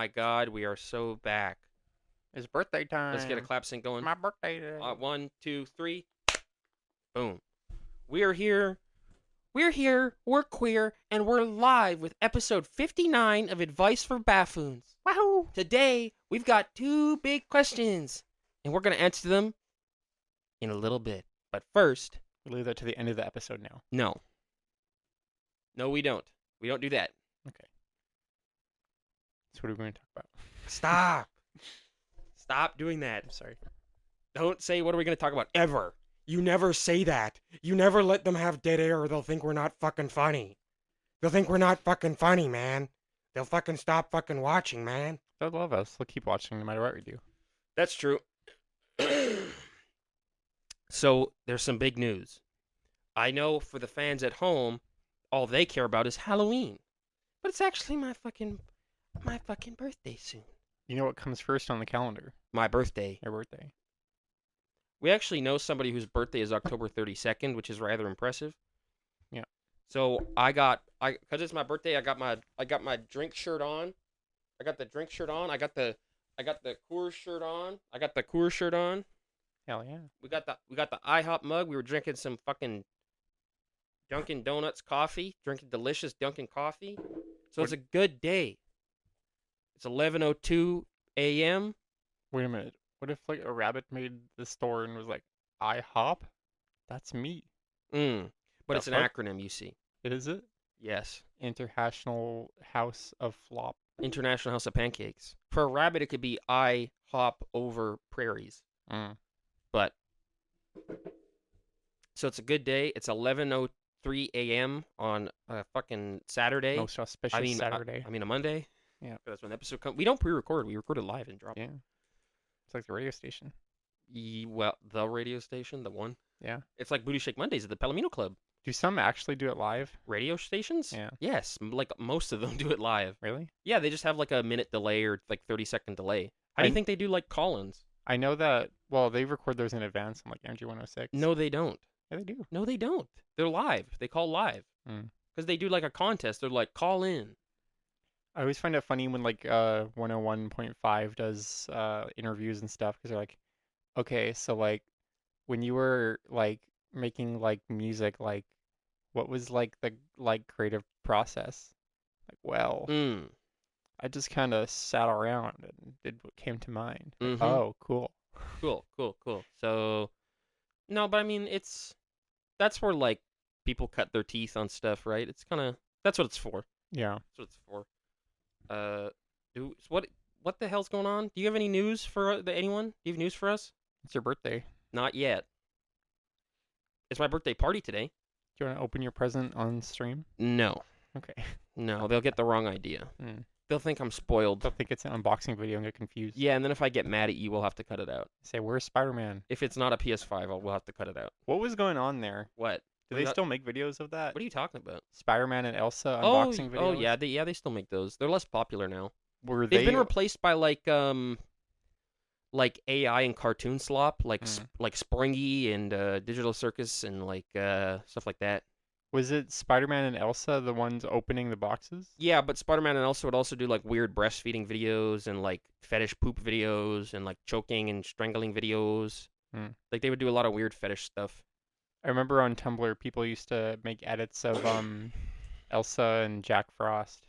my God, we are so back. It's birthday time. Let's get a clap sync going. My birthday today. 1, 2, 3. Boom. We are here. We're here. We're queer, and we're live with episode 59 of Advice for Buffoons. Wahoo! Today, we've got 2 big questions, and we're going to answer them in a little bit. But first, We'll leave that to the end of the episode now. no. No, we don't. We don't do that. Okay. So what are we going to talk about? Stop. Stop doing that. I'm sorry. Don't say what are we going to talk about ever. You never say that. You never let them have dead air or they'll think we're not fucking funny. They'll think we're not fucking funny, man. They'll fucking stop fucking watching, man. They'll love us. They'll keep watching no matter what we do. That's true. So, there's some big news. I know for the fans at home, all they care about is Halloween. But it's actually my fucking birthday soon. You know what comes first on the calendar? My birthday. Your birthday. We actually know somebody whose birthday is October 32nd, which is rather impressive. Yeah. So because it's my birthday, I got my drink shirt on. I got the drink shirt on. I got the Coors shirt on. I got the Coors shirt on. Hell yeah. We got the IHOP mug. We were drinking some fucking Dunkin' Donuts coffee, drinking delicious Dunkin' coffee. So it's a good day. It's 11:02 a.m. Wait a minute. What if like a rabbit made the store and was like, IHOP? That's me. But The it's an fuck? acronym, you see. Is it? Yes. International House of Flop. International House of Pancakes. For a rabbit, it could be I hop over prairies. Mm. But so it's a good day. It's 11:03 a.m. on a fucking Saturday. Most auspicious Saturday. I mean a Monday. Yeah. That's when the episode comes. We don't pre-record. We record it live and drop it. Yeah. It's like the radio station. Well, the radio station, the one. Yeah. It's like Booty Shake Mondays at the Palomino Club. Do some actually do it live? Radio stations? Yeah. Yes, like most of them do it live. Really? Yeah, they just have like a minute delay or like 30-second delay. How do you think they do like call-ins? I know that, well, they record those in advance on like Energy 106. No, they don't. Yeah, they do. No, they don't. They're live. They call live. Mm. Because they do like a contest. They're like, call in. I always find it funny when like 101.5 does interviews and stuff because they're like, okay, so like when you were like making like music, like what was like the like creative process? Like, well, I just kind of sat around and did what came to mind. Like, Mhm. oh, cool. Cool. So, no, but I mean, that's where like people cut their teeth on stuff, right? It's kind of, that's what it's for. Yeah. That's what it's for. What the hell's going on? Do you have any news for anyone? Do you have news for us? It's your birthday. Not yet. It's my birthday party today. Do you want to open your present on stream? No. Okay. No, they'll get the wrong idea. They'll think I'm spoiled. They'll think it's an unboxing video and get confused. Yeah, and then if I get mad at you, we'll have to cut it out. Say, where's Spider-Man? If it's not a PS5, we'll have to cut it out. What was going on there? What? Do they still make videos of that? What are you talking about? Spider-Man and Elsa unboxing videos? Oh yeah, they still make those. They're less popular now. Were They've they been replaced by like AI and cartoon slop, like Springy and Digital Circus and like stuff like that. Was it Spider-Man and Elsa the ones opening the boxes? Yeah, but Spider-Man and Elsa would also do like weird breastfeeding videos and like fetish poop videos and like choking and strangling videos. Like they would do a lot of weird fetish stuff. I remember on Tumblr people used to make edits of Elsa and Jack Frost.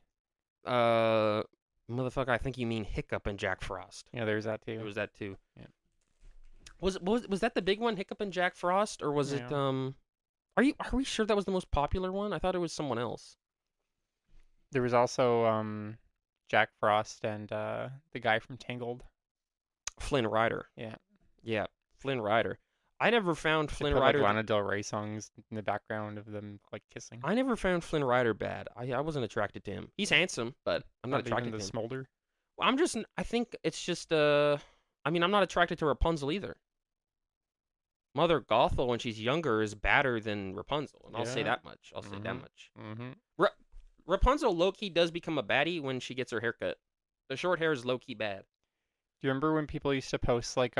Motherfucker, I think you mean Hiccup and Jack Frost. Yeah, there's that too. It was that too. Yeah. Was that the big one, Hiccup and Jack Frost, or was it Are we sure that was the most popular one? I thought it was someone else. There was also Jack Frost and the guy from Tangled. Flynn Rider. Yeah, Flynn Rider. I never found Flynn Rider. Like Lana Del Rey songs in the background of them like kissing. I never found Flynn Rider bad. I wasn't attracted to him. He's handsome, but I'm not attracted to him. Smolder. Well, I think it's just I mean, I'm not attracted to Rapunzel either. Mother Gothel when she's younger is badder than Rapunzel, and I'll say that much. I'll say that much. Rapunzel low-key does become a baddie when she gets her haircut. The short hair is low-key bad. Do you remember when people used to post like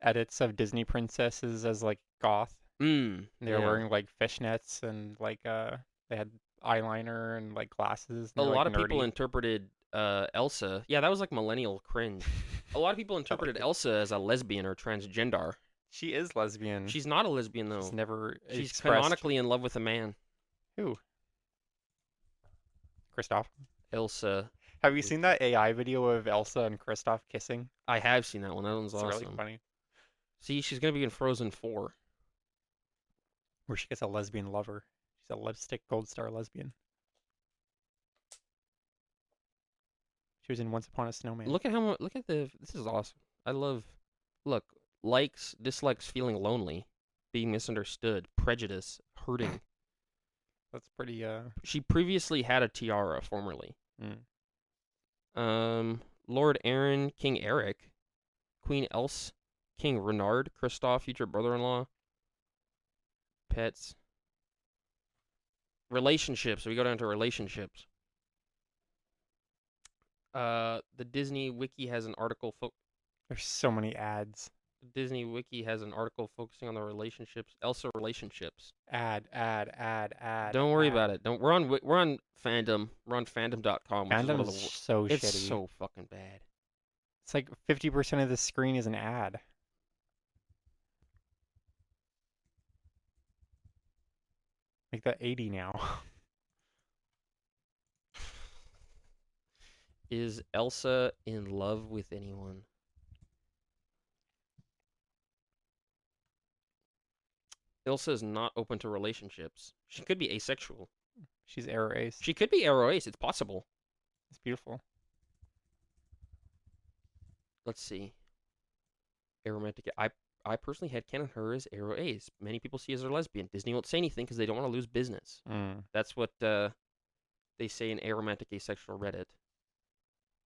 edits of Disney princesses as like goth? They were wearing like fishnets and like they had eyeliner and like glasses. A lot of people interpreted Elsa. Yeah, that was like millennial cringe. A lot of people interpreted Like, Elsa as a lesbian or transgender. she is lesbian. She's not a lesbian She's though. never She's expressed. canonically in love with a man. Who? Kristoff. Elsa. Have you seen that AI video of Elsa and Kristoff kissing? I have seen that one. That one's It's really awesome. funny. See, she's gonna be in Frozen 4. Where she gets a lesbian lover. She's a lipstick gold star lesbian. She was in Once Upon a Snowman. Look at how much. Look at the. This is awesome. I love. Look, likes, dislikes, feeling lonely, being misunderstood, prejudice, hurting. That's pretty. She previously had a tiara, formerly. Lord Aaron, King Eric, Queen Else, King Renard, Kristoff, future brother-in-law. Pets. Relationships. We go down to relationships. The Disney Wiki has an article. There's so many ads. Disney Wiki has an article focusing on the relationships. Elsa relationships. Ad. Don't worry about it. Don't. We're on Fandom. We're on fandom.com. Fandom is so it's shitty. so fucking bad. It's like 50% of the screen is an ad. Make that 80 now. Is Elsa in love with anyone? Elsa is not open to relationships. She could be asexual. She's arrow ace. She could be arrow ace. It's possible. It's beautiful. Let's see. Aromantic. I personally had canon her as arrow ace. Many people see as a lesbian. Disney won't say anything because they don't want to lose business. That's what they say in aromantic asexual Reddit.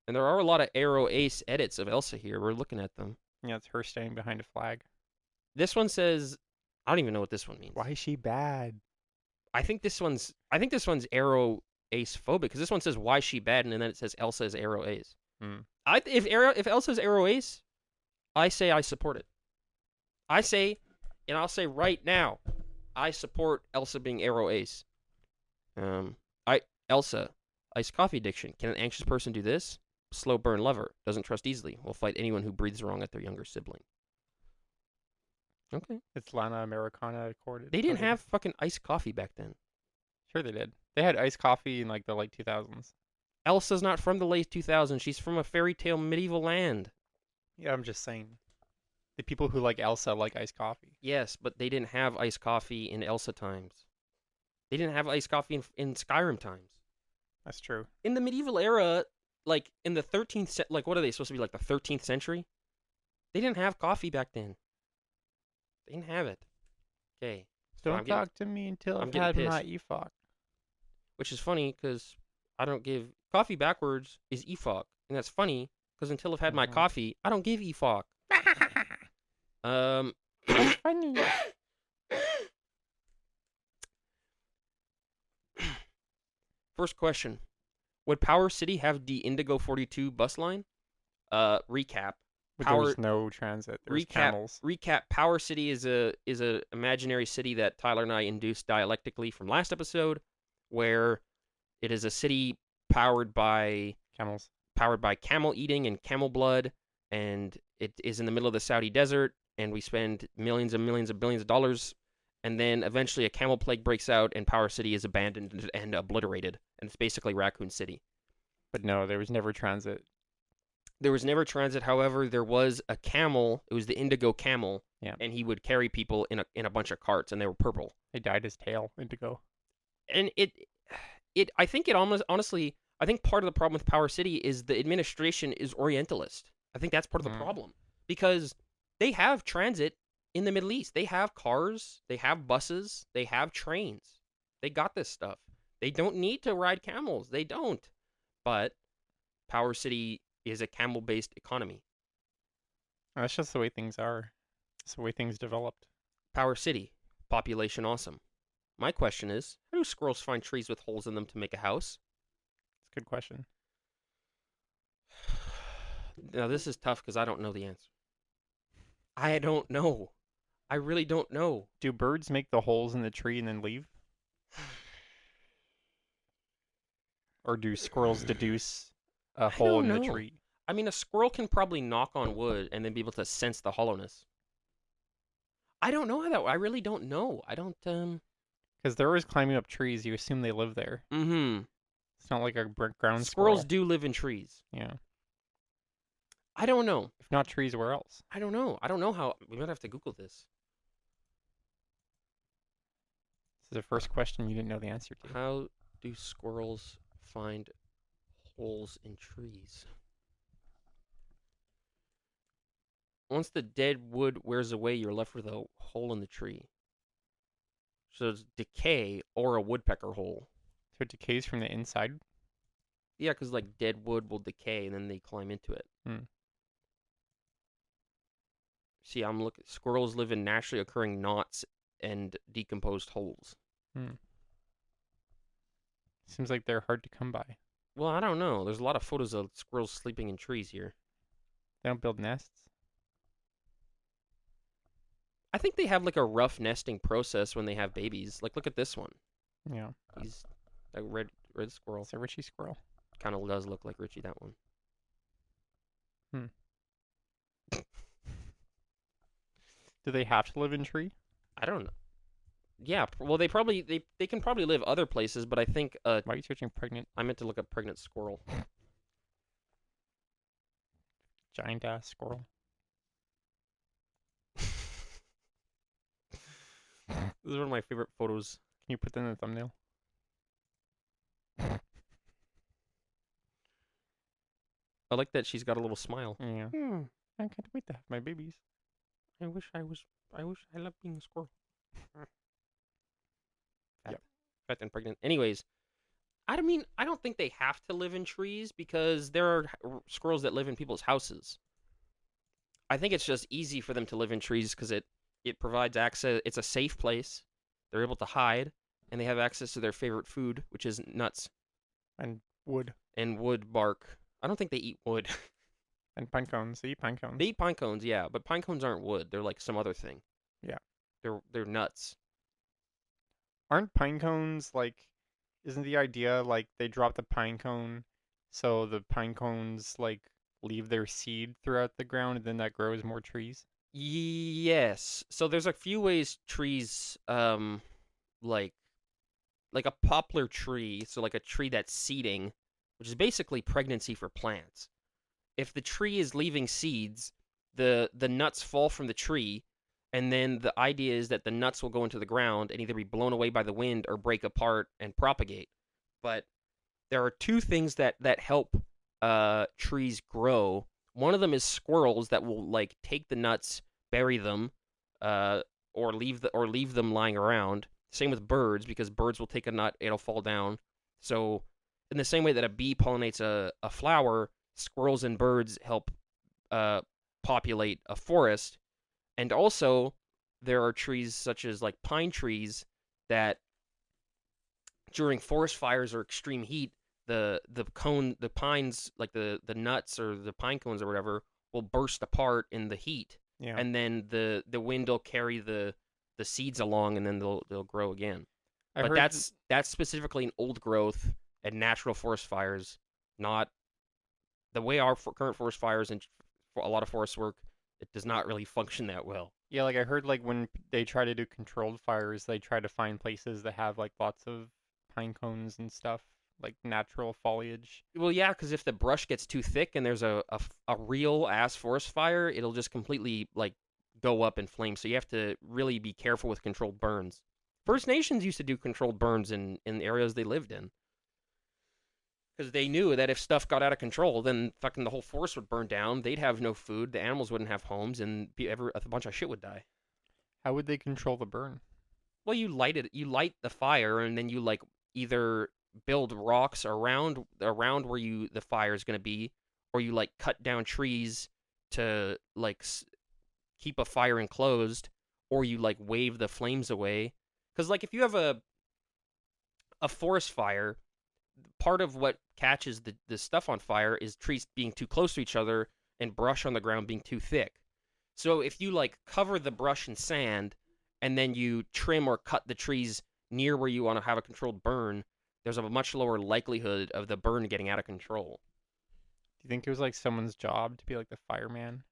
And there are a lot of arrow ace edits of Elsa here. We're looking at them. Yeah, it's her standing behind a flag. This one says, I don't even know what this one means. Why is she bad? I think this one's arrow ace phobic because this one says why is she bad and then it says Elsa is arrow ace. If Elsa's arrow ace, I say I support it. I say, and I'll say right now, I support Elsa being arrow ace. Elsa, iced coffee addiction. Can an anxious person do this? Slow burn lover. Doesn't trust easily. Will fight anyone who breathes wrong at their younger sibling. Okay. It's Lana Americana accorded. They didn't have fucking iced coffee back then. Sure they did. They had iced coffee in like the late 2000s. Elsa's not from the late 2000s. She's from a fairy tale medieval land. Yeah, I'm just saying. The people who like Elsa like iced coffee. Yes, but they didn't have iced coffee in Elsa times. They didn't have iced coffee in Skyrim times. That's true. In the medieval era, like in the 13th, like what are they supposed to be, like the 13th century? They didn't have coffee back then. They didn't have it. Okay. Don't talk to me until I've had my EFOC. Which is funny because I don't give coffee backwards is EFOC, and that's funny because until I've had my coffee, I don't give EFOC. That's funny. First question: would Power City have the Indigo 42 bus line? Recap. But there's no transit. There's camels. Recap. Power City is a imaginary city that Tyler and I induced dialectically from last episode, where it is a city powered by camels, powered by camel eating and camel blood, and it is in the middle of the Saudi desert, and we spend millions and millions of billions of dollars, and then eventually a camel plague breaks out, and Power City is abandoned and obliterated, and it's basically Raccoon City. But no, there was never transit. There was never transit. However, there was a camel. It was the Indigo camel, and he would carry people in a bunch of carts, and they were purple. They dyed his tail indigo. And I think it almost honestly, I think part of the problem with Power City is the administration is Orientalist. I think that's part of the problem because they have transit in the Middle East. They have cars, they have buses, they have trains. They got this stuff. They don't need to ride camels. They don't. But Power City is a camel-based economy. That's just the way things are. It's the way things developed. Power City, population awesome. My question is, how do squirrels find trees with holes in them to make a house? It's a good question. Now, this is tough because I don't know the answer. I don't know. I really don't know. Do birds make the holes in the tree and then leave? Or do squirrels deduce a I hole don't in the know. tree? I mean, a squirrel can probably knock on wood and then be able to sense the hollowness. I don't know how that. I really don't know. I don't. Because they're always climbing up trees. You assume they live there. Mm-hmm. It's not like a ground Squirrels squirrel. do live in trees. Yeah. I don't know. If not trees, where else? I don't know. I don't know how. We might have to Google this. This is the first question you didn't know the answer to. How do squirrels find holes in trees? Once the dead wood wears away, you're left with a hole in the tree. So it's decay or a woodpecker hole. So it decays from the inside. Yeah, because like dead wood will decay and then they climb into it. Hmm. See, I'm looking. Squirrels live in naturally occurring knots and decomposed holes. Hmm. Seems like they're hard to come by. Well, I don't know. There's a lot of photos of squirrels sleeping in trees here. They don't build nests. I think they have like a rough nesting process when they have babies. Like, look at this one. Yeah. He's a red squirrel. It's a Richie squirrel. Kind of does look like Richie, that one. Hmm. Do they have to live in tree? I don't know. Yeah, well, they can probably live other places, but I think Why are you searching pregnant? I meant to look up pregnant squirrel. Giant ass squirrel. This is one of my favorite photos. Can you put that in the thumbnail? I like that she's got a little smile. Yeah. I can't wait to have my babies. I wish I loved being a squirrel. Fat, Yep. fat and pregnant. Anyways, I mean, I don't think they have to live in trees because there are squirrels that live in people's houses. I think it's just easy for them to live in trees because it provides access. It's a safe place. They're able to hide, and they have access to their favorite food, which is nuts And wood. and wood bark. I don't think they eat wood. And pine cones. They eat pine cones. They eat pine cones, yeah, but pine cones aren't wood. They're like some other thing. Yeah. They're nuts. Aren't pine cones like, isn't the idea like they drop the pine cone so the pine cones like leave their seed throughout the ground and then that grows more trees? Yes. So there's a few ways trees like a poplar tree, so like a tree that's seeding, which is basically pregnancy for plants. If the tree is leaving seeds, the nuts fall from the tree, and then the idea is that the nuts will go into the ground and either be blown away by the wind or break apart and propagate. But there are two things that help trees grow. One of them is squirrels that will like take the nuts, bury them, or leave them lying around. Same with birds, because birds will take a nut, it'll fall down. So in the same way that a bee pollinates a flower, squirrels and birds help populate a forest. And also, there are trees such as like pine trees that during forest fires or extreme heat, the pines, like the nuts or the pine cones or whatever, will burst apart in the heat. Yeah. And then the wind will carry the seeds along, and then they'll grow again. But that's specifically an old growth and natural forest fires, not the way our current forest fires and a lot of forests work. It does not really function that well. Yeah, like I heard like when they try to do controlled fires, they try to find places that have like lots of pine cones and stuff, like natural foliage. Well, yeah, because if the brush gets too thick and there's a real ass forest fire, it'll just completely like go up in flames. So you have to really be careful with controlled burns. First Nations used to do controlled burns in areas they lived in, because they knew that if stuff got out of control, then fucking the whole forest would burn down. They'd have no food, the animals wouldn't have homes, and a bunch of shit would die. How would they control the burn? Well, you light the fire, and then you like either build rocks around where the fire is going to be, or you like cut down trees to like keep a fire enclosed, or you like wave the flames away. Because like if you have a forest fire, part of what catches the stuff on fire is trees being too close to each other and brush on the ground being too thick. So if you like cover the brush in sand and then you trim or cut the trees near where you want to have a controlled burn, there's a much lower likelihood of the burn getting out of control. Do you think it was like someone's job to be like the fireman?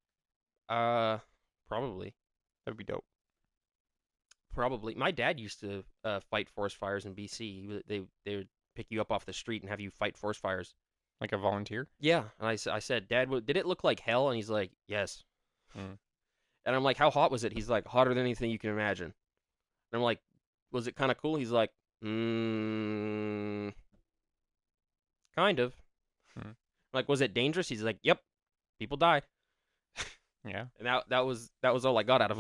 Uh, probably. That'd be dope. Probably. My dad used to fight forest fires in BC. They would pick you up off the street and have you fight forest fires. Like a volunteer? Yeah, and I said, Dad, did it look like hell? And he's like, yes. Mm. And I'm like, how hot was it? He's like, hotter than anything you can imagine. And I'm like, was it kind of cool? He's like, kind of. Mm. Like, was it dangerous? He's like, yep, people die. Yeah. And that was all I got out of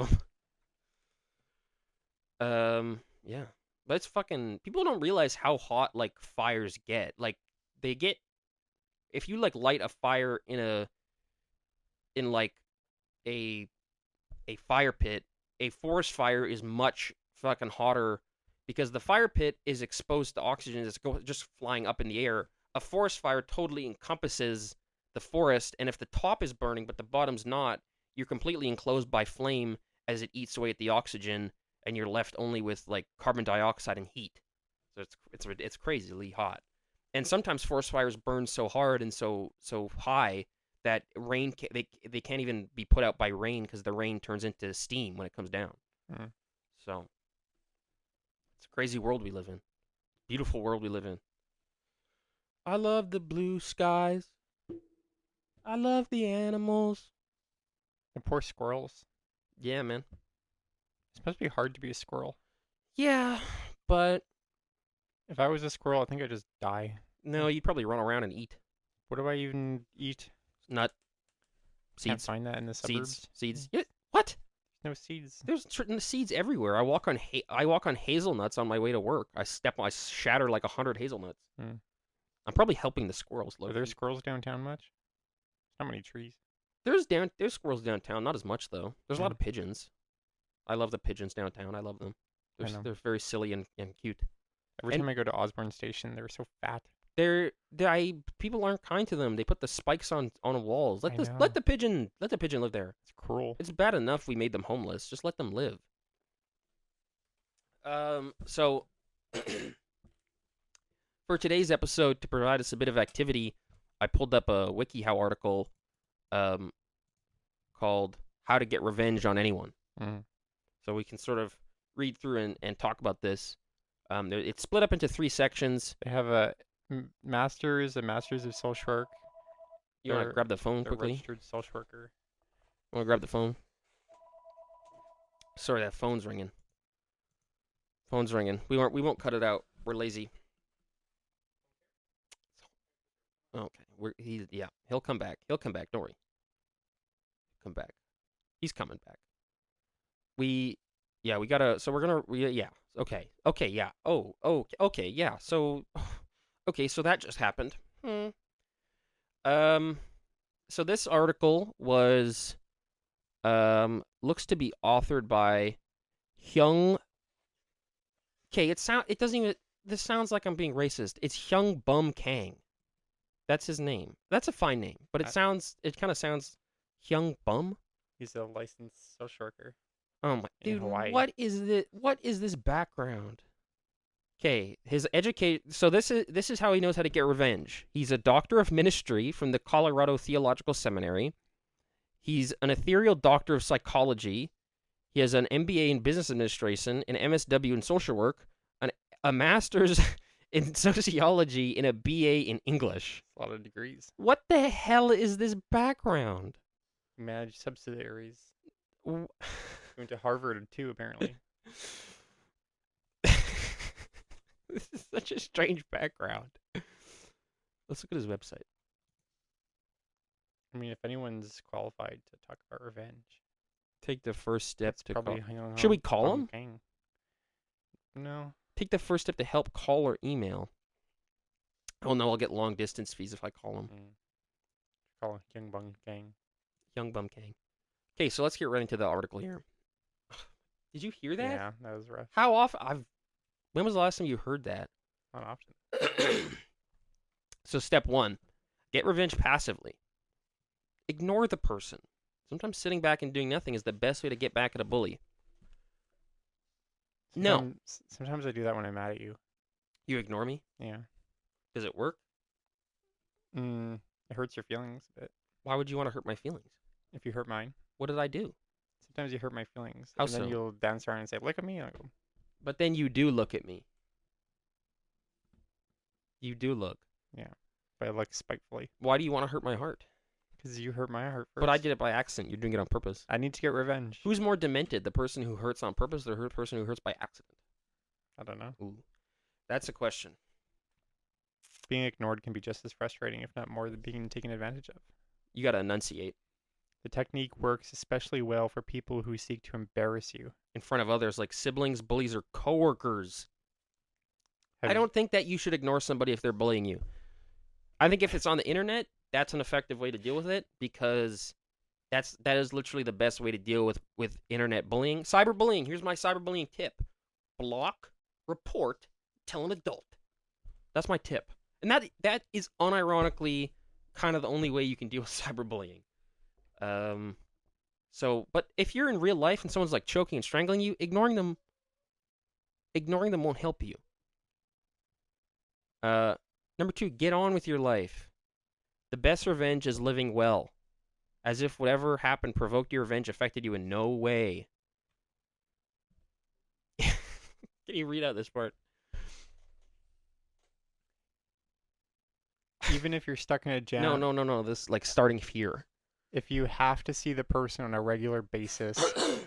him. Yeah. But it's fucking people don't realize how hot like fires get. Like they get if you like light a fire in like a fire pit, a forest fire is much fucking hotter because the fire pit is exposed to oxygen that's just flying up in the air. A forest fire totally encompasses the forest, and if the top is burning but the bottom's not, you're completely enclosed by flame as it eats away at the oxygen, and you're left only with like carbon dioxide and heat. So it's crazily hot. And sometimes forest fires burn so hard and so high that they can't even be put out by rain because the rain turns into steam when it comes down. Mm. So it's a crazy world we live in. Beautiful world we live in. I love the blue skies. I love the animals. The poor squirrels. Yeah, man. It's supposed to be hard to be a squirrel. Yeah, but If I was a squirrel, I think I'd just die. no, you'd probably run around and eat. What do I even eat? Nut. Can't Seeds. find that in the suburbs. Seeds. Yeah. What? No seeds. There's seeds everywhere. I walk on hazelnuts on my way to work. I shatter like 100 hazelnuts. Mm. I'm probably helping the squirrels. Are there squirrels downtown much? Not many trees. There's squirrels downtown, not as much though. There's a lot Mm. of pigeons. I love the pigeons downtown. I love them. I know. They're very silly and cute. Every And time I go to Osborne Station, they're so fat. People aren't kind to them. They put the spikes on walls. I know. Let the pigeon live there. It's cruel. It's bad enough we made them homeless. Just let them live. So for today's episode, to provide us a bit of activity, I pulled up a WikiHow article called "How to Get Revenge on Anyone." Mm. So we can sort of read through and talk about this. It's split up into 3 sections. They have a master's of social work. You want to grab the phone quickly? Registered social worker. Want to grab the phone? Sorry, that phone's ringing. Phone's ringing. We won't cut it out. We're lazy. Okay. He'll come back. He'll come back. Don't worry. Come back. He's coming back. We gotta. So we're gonna. Yeah. Okay. Okay. Yeah. Oh. Okay. Yeah. So. Okay. So that just happened. So this article was looks to be authored by Hyung. Okay, it doesn't even this sounds like I'm being racist. It's Hyung Bum Kang. That's his name. That's a fine name, but it kind of sounds Hyung Bum. He's a licensed social worker. Oh my in dude, Hawaii. what is this background? Okay, so this is how he knows how to get revenge. He's a doctor of ministry from the Colorado Theological Seminary. He's an ethereal doctor of psychology. He has an MBA in business administration, an MSW in social work, a master's in sociology, and a BA in English. A lot of degrees. What the hell is this background? Managed subsidiaries. Went to Harvard too, apparently. This is such a strange background. Let's look at his website. I mean, if anyone's qualified to talk about revenge, take the first step to probably call. Should we call him? Kang. No. Take the first step to help call or email. Oh no, I'll get long distance fees if I call him. Call Young Bum Kang. Young Bum Kang. Okay, so let's get right into the article here. Did you hear that? Yeah, that was rough. How often? When was the last time you heard that? Not often. So step 1, get revenge passively. Ignore the person. Sometimes sitting back and doing nothing is the best way to get back at a bully. Sometimes I do that when I'm mad at you. You ignore me? Yeah. Does it work? It hurts your feelings a bit. Why would you want to hurt my feelings? If you hurt mine, What did I do? sometimes you hurt my feelings, How and then so? you'll dance around and say, "Look at me." And I go, But then you do look at me. You do look. "Yeah," but I look spitefully Why do you want to hurt my heart? because you hurt my heart But I first. did it by accident. You're doing it on purpose. I need to get revenge. Who's more demented, the person who hurts on purpose or the person who hurts by accident? I don't know. Ooh, that's a question. Being ignored can be just as frustrating, if not more, than being taken advantage of. You gotta enunciate The technique works especially well for people who seek to embarrass you. in front of others, like siblings, bullies, or coworkers. Have I don't think that you should ignore somebody if they're bullying you. I think if it's on the internet, that's an effective way to deal with it because that is literally the best way to deal with internet bullying. Cyberbullying. Here's my cyberbullying tip: block, report, tell an adult. That's my tip, and that is unironically kind of the only way you can deal with cyberbullying. But if you're in real life and someone's like choking and strangling you, ignoring them won't help you. Number 2, get on with your life. The best revenge is living well, as if whatever happened provoked your revenge affected you in no way. Can you read out this part? Even if you're stuck in a jam. No. This like starting here. If you have to see the person on a regular basis,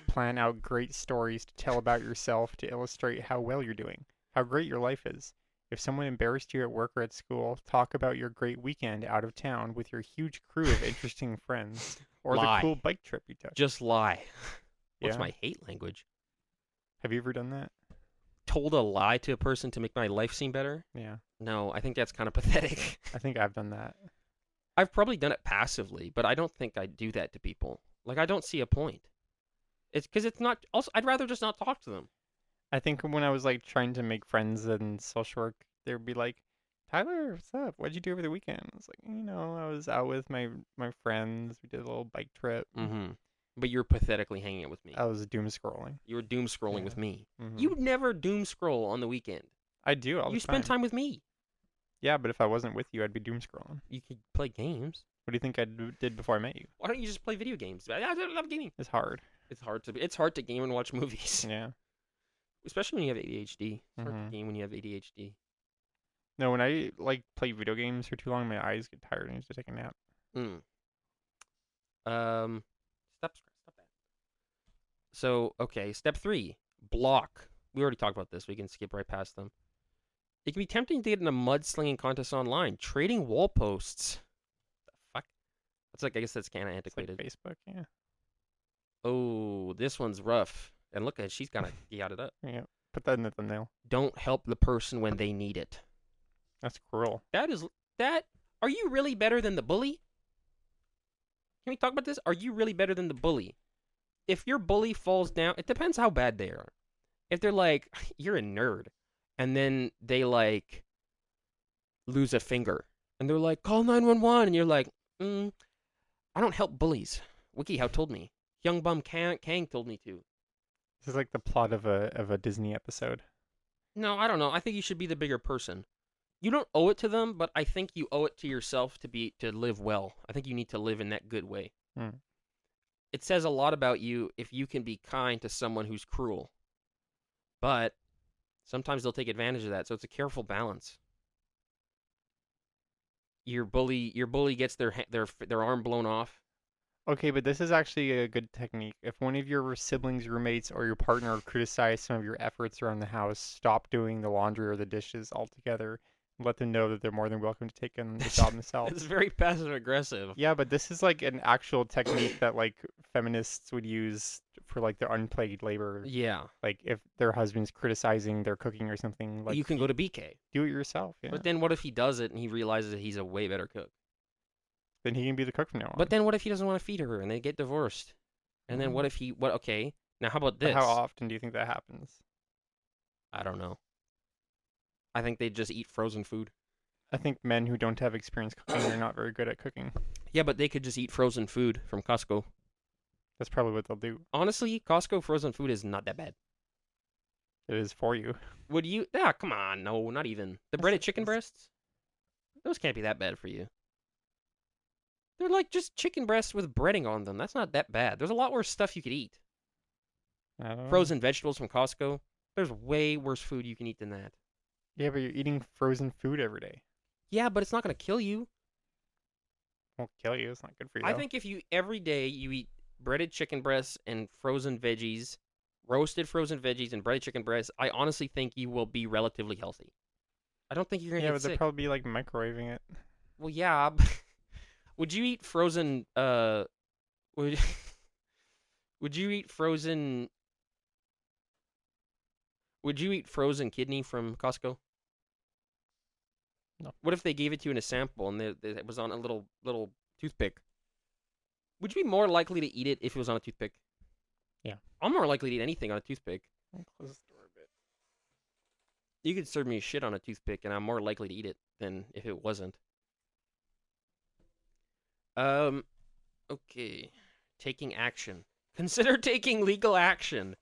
plan out great stories to tell about yourself to illustrate how well you're doing, how great your life is. If someone embarrassed you at work or at school, talk about your great weekend out of town with your huge crew of interesting friends, or Lie. the cool bike trip you took. Just lie. What's Yeah. my hate language? Have you ever done that? Told a lie to a person to make my life seem better? Yeah. No, I think that's kind of pathetic. I think I've done that. I've probably done it passively, but I don't think I do that to people. Like, I don't see a point. It's because it's not. Also, I'd rather just not talk to them. I think when I was like trying to make friends in social work, they would be like, "Tyler, what's up? What'd you do over the weekend?" I was like, I was out with my friends. We did a little bike trip. Mm-hmm. But you're pathetically hanging out with me. I was doom scrolling. You were doom scrolling Yeah. with me. Mm-hmm. You would never doom scroll on the weekend. I do all You the spend time with me. Yeah, but if I wasn't with you, I'd be doom scrolling. You could play games. What do you think I did before I met you? Why don't you just play video games? I love gaming. It's hard. It's hard to game and watch movies, Yeah. especially when you have ADHD. It's hard Mhm. to game when you have ADHD. No, when I like play video games for too long, my eyes get tired and I need to take a nap. Stop that. So, okay, step 3, block. We already talked about this. We can skip right past them. It can be tempting to get in a mudslinging contest online. Trading wall posts. The fuck? That's like, I guess that's kind of It's like antiquated. Facebook, yeah. Oh, this one's rough. And look at she's kind of got it up. Yeah. Put that in the thumbnail. Don't help the person when they need it. That's cruel. That. Are you really better than the bully? Can we talk about this? Are you really better than the bully? If your bully falls down, it depends how bad they are. If they're like, you're a nerd, and then they like lose a finger, and they're like, call 911, and you're like, I don't help bullies. WikiHow told me. Young Bum Kang told me to. This is like the plot of a Disney episode. No, I don't know. I think you should be the bigger person. You don't owe it to them, but I think you owe it to yourself to live well. I think you need to live in that good way. It says a lot about you if you can be kind to someone who's cruel. But sometimes they'll take advantage of that, so it's a careful balance. Your bully gets their arm blown off. Okay, but this is actually a good technique. If one of your siblings, roommates, or your partner criticize some of your efforts around the house, stop doing the laundry or the dishes altogether. Let them know that they're more than welcome to take on the job themselves. It's very passive aggressive. Yeah, but this is like an actual technique that like feminists would use for like their unpaid labor. Yeah. Like if their husband's criticizing their cooking or something, like you can go to BK. Do it yourself. Yeah. But then what if he does it and he realizes that he's a way better cook? Then he can be the cook from now on. But then what if he doesn't want to feed her and they get divorced? And then what if he okay, now how about this? But how often do you think that happens? I don't know. I think they just eat frozen food. I think men who don't have experience cooking are not very good at cooking. Yeah, but they could just eat frozen food from Costco. That's probably what they'll do. Honestly, Costco frozen food is not that bad. It is for you. Would you? Ah, come on. No, not even. The breaded chicken breasts? Those can't be that bad for you. They're like just chicken breasts with breading on them. That's not that bad. There's a lot worse stuff you could eat. I don't know. Frozen vegetables from Costco. There's way worse food you can eat than that. Yeah, but you're eating frozen food every day. Yeah, but it's not gonna kill you. Won't kill you. It's not good for you I though. think if you every day you eat breaded chicken breasts and frozen veggies, roasted frozen veggies and breaded chicken breasts, I honestly think you will be relatively healthy. I don't think you're gonna Yeah, get but they'll sick. probably be like microwaving it. Well, yeah. Would you eat frozen? Would would you eat frozen? Would you eat frozen kidney from Costco? No. What if they gave it to you in a sample and it was on a little toothpick? Would you be more likely to eat it if it was on a toothpick? Yeah. I'm more likely to eat anything on a toothpick. I'll close the door a bit. You could serve me shit on a toothpick, and I'm more likely to eat it than if it wasn't. Um. Okay. Taking action. Consider taking legal action.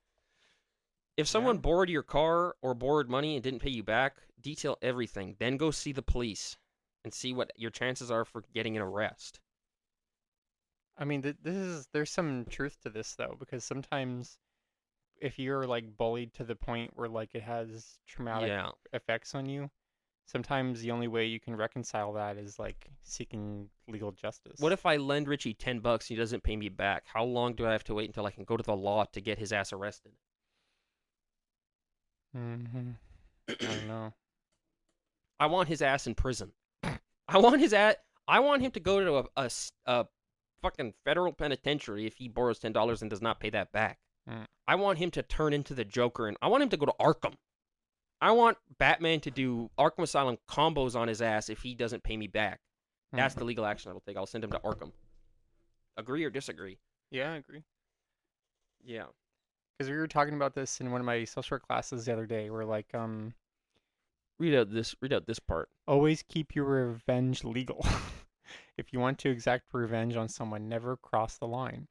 If Yeah. someone borrowed your car or borrowed money and didn't pay you back, detail everything. Then go see the police and see what your chances are for getting an arrest. I mean, there's some truth to this though, because sometimes if you're like bullied to the point where like it has traumatic Yeah. effects on you, sometimes the only way you can reconcile that is like seeking legal What justice. if I lend Richie $10 and he doesn't pay me back? How long do I have to wait until I can go to the law to get his ass arrested? Hmm. I don't know. I want his ass in prison. I want his ass. I want him to go to a fucking federal penitentiary if he borrows $10 and does not pay that back. Mm. I want him to turn into the Joker, and I want him to go to Arkham. I want Batman to do Arkham Asylum combos on his ass if he doesn't pay me back. That's Mm. the legal action I will take. I'll send him to Arkham. Agree or disagree? Yeah, I agree. Yeah. Because we were talking about this in one of my social work classes the other day. We're like, Read out this. Read out this part. always keep your revenge legal. If you want to exact revenge on someone, never cross the line.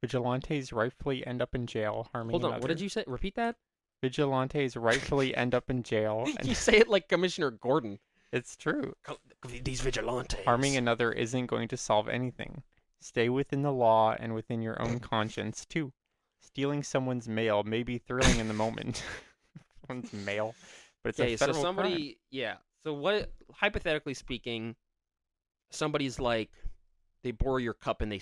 Vigilantes rightfully end up in jail, harming Hold on. What did another. you say? Repeat that. Vigilantes rightfully end up in jail, and You say it like Commissioner Gordon. it's true. These vigilantes. Harming another isn't going to solve anything. Stay within the law and within your own conscience, too. Stealing someone's mail may be thrilling in the moment. Someone's mail, but it's a Okay, so federal crime. somebody, yeah. So what? Hypothetically speaking, somebody's like, they borrow your cup and they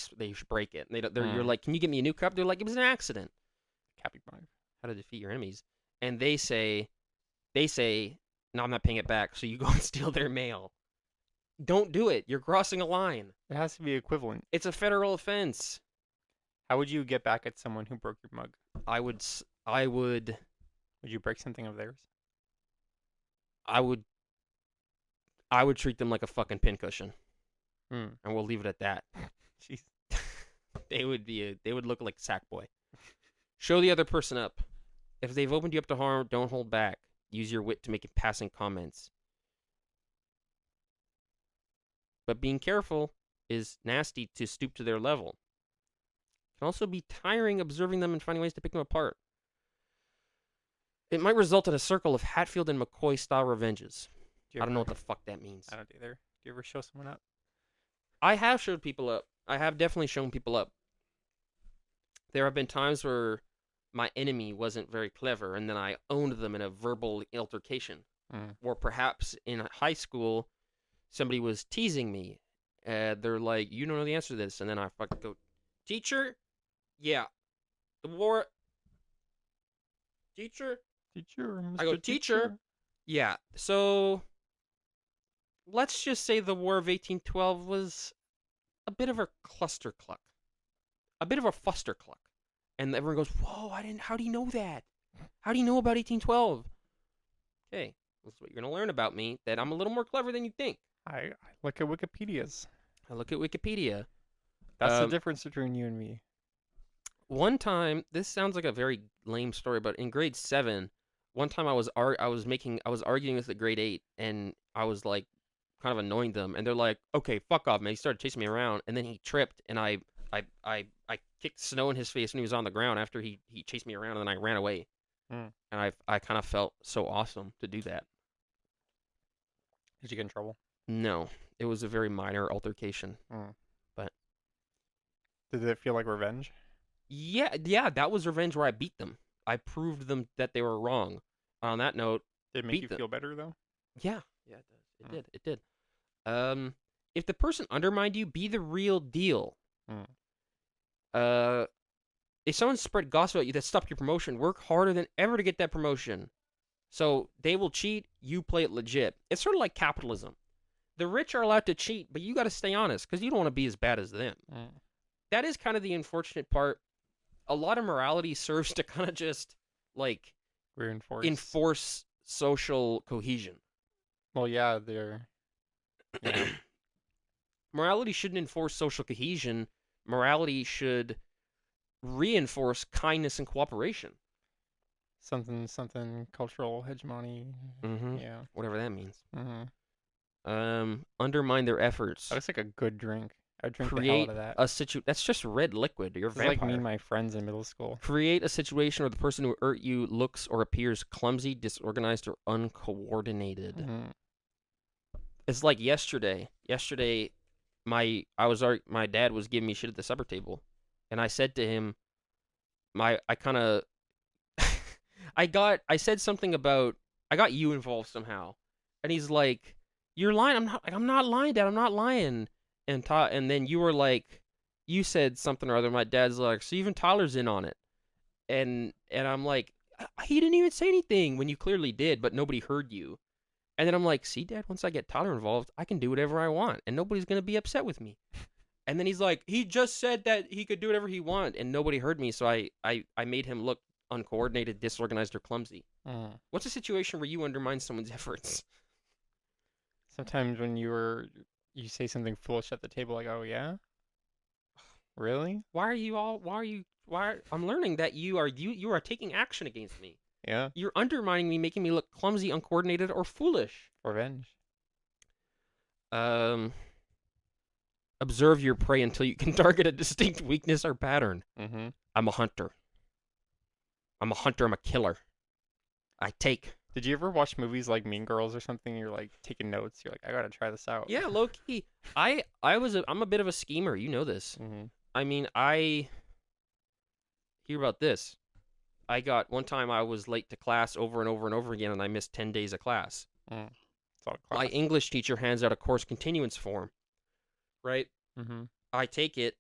break it. And you're Hmm. like, can you get me a new cup? They're like, it was an accident. Cappy Five. How to defeat your enemies? And they say, no, I'm not paying it back. So you go and steal their mail. Don't do it. You're crossing a line. It has to be equivalent. It's a federal offense. How would you get back at someone who broke your mug? I would, I would, Would you break something of theirs? I would, I would treat them like a fucking pincushion, Hmm. and we'll leave it at that. Jeez. They would look like Sackboy. Show the other person up. If they've opened you up to harm, don't hold back. Use your wit to make passing comments. But being careful is nasty to stoop to their level. It can also be tiring observing them and finding ways to pick them apart. It might result in a circle of Hatfield and McCoy style revenges. I don't know what the fuck that means. I don't either. Do you ever show someone up? I have showed people up. I have definitely shown people up. There have been times where my enemy wasn't very clever, and then I owned them in a verbal altercation. Mm. Or perhaps in high school, somebody was teasing me. They're like, "You don't know the answer to this," and then I fucking go, "Teacher, yeah, the war." Teacher, Teacher, I go, Mr. "Teacher, yeah." So let's just say the War of 1812 was a bit of a cluster cluck, a bit of a fuster cluck. And everyone goes, "Whoa, I didn't, how do you know that? How do you know about 1812? Okay, that's what you're going to learn about me, that I'm a little more clever than you think. I look at Wikipedia's. I look at Wikipedia. That's the difference between you and me. One time, this sounds like a very lame story, but in grade 7, one time I was arguing with the grade 8, and I was like kind of annoying them, and they're like, "Okay, fuck off, man." He started chasing me around, and then he tripped, and I kicked snow in his face when he was on the ground after he chased me around, and then I ran away. Mm. And I kind of felt so awesome to do that. Did you get in trouble? No, it was a very minor altercation, Mm. but Did it feel like revenge? Yeah, yeah, that was revenge where I beat them. I proved them that they were wrong. On that note, Did it make beat you them. feel better though? Yeah, yeah, it does. It Mm. did. It did. Um, if the person undermined you, be the real deal. Mm. Uh, if someone spread gossip about you that stopped your promotion, work harder than ever to get that promotion. So they will cheat, you play it legit. It's sort of like capitalism. The rich are allowed to cheat, but you got to stay honest because you don't want to be as bad as them. Mm. That is kind of the unfortunate part. A lot of morality serves to kind of just like Reinforce. enforce social cohesion. Well, yeah, they're yeah. Morality shouldn't enforce social cohesion. Morality should reinforce kindness and cooperation. Something cultural hegemony. Mm-hmm. Yeah. Whatever that means. Mm-hmm. Undermine their efforts. That looks like a good drink. I'd drink the hell out Create of that. a That's just red liquid. You're a This is like me and vampire. my friends in middle school. Create a situation where the person who hurt you looks or appears clumsy, disorganized, or uncoordinated. Mm-hmm. It's like yesterday. Yesterday, my dad was giving me shit at the supper table, and I said to him, I kind of I said something about I got you involved somehow, and he's like, "You're lying." I'm not lying, Dad. I'm not lying. And then you were like, you said something or other. My dad's like, "So even Tyler's in on it," and I'm like, He didn't even say anything when you clearly did, but nobody heard you." And then I'm like, "See, Dad, once I get Tyler involved, I can do whatever I want, and nobody's gonna be upset with me." And then he's like, "He just said that he could do whatever he wanted, and nobody heard me, so I made him look uncoordinated, disorganized, or clumsy." Mm. What's a situation where you undermine someone's efforts? Sometimes when you say something foolish at the table, like, "Oh yeah, really? Why are you all? Why are you? Why? I'm learning that you are taking action against me. Yeah, You're undermining me, making me look clumsy, uncoordinated, or foolish. revenge." Um, observe your prey until you can target a distinct weakness or pattern. Mm-hmm. I'm a hunter. I'm a hunter. I'm a killer. I take. Did you ever watch movies like Mean Girls or something? You're like taking notes. You're like, I gotta try this out. Yeah, low key. I'm a bit of a schemer. You know this. Mm-hmm. I mean, I hear about this. I got one time I was late to class over and over and over again, and I missed 10 days of class. Mm. It's all My class. English teacher hands out a course continuance form, right? Mm-hmm. I take it.